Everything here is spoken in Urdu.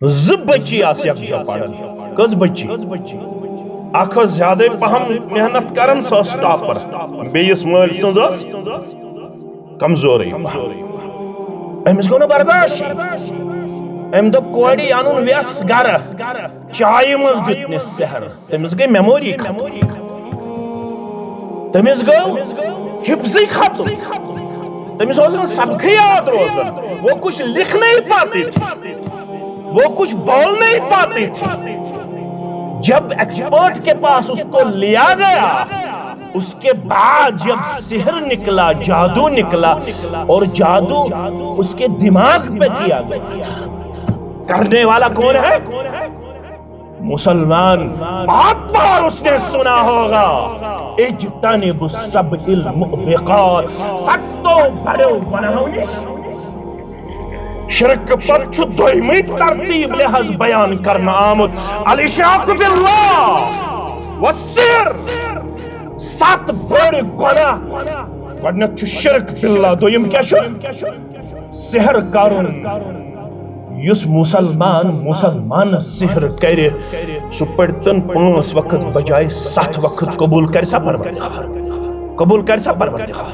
بچی آس یکجا پڑھن کس بچی اخ زیادہ پہم محنت کرن سس ٹاپر بیس مل سنز کمزور امس گو برداشت ام دپ کوڑی ان ویس گر چائے مز دتنس سحر تمس گئی میموری ختم تمس گو حفظی ختم تمس سبق یاد روزن وہ کچھ لکھ نہیں پاتی تھی وہ کچھ بول نہیں پاتی تھی جب ایکسپرٹ کے پاس اس کو لیا گیا اس کے بعد جب سحر نکلا جادو نکلا اور جادو اس کے دماغ پہ کیا گیا کرنے والا کون ہے مسلمان بہت بار اس نے سنا ہوگا اجتنب السبع الموبقات ستو بڑو بناونی شرک پر چھ دویمی ترتیب لحاظ بیان کرنا آمد الاشراک باللہ والسحر سات بڑ گناہ گۄڈنیٚتھ چھ شرک باللہ دویم کیا چھ سحر کرن یس مسلمان سحر کرے سہ پڑتن 5 وقت بجائے 7 وقت قبول کر سا پروردگار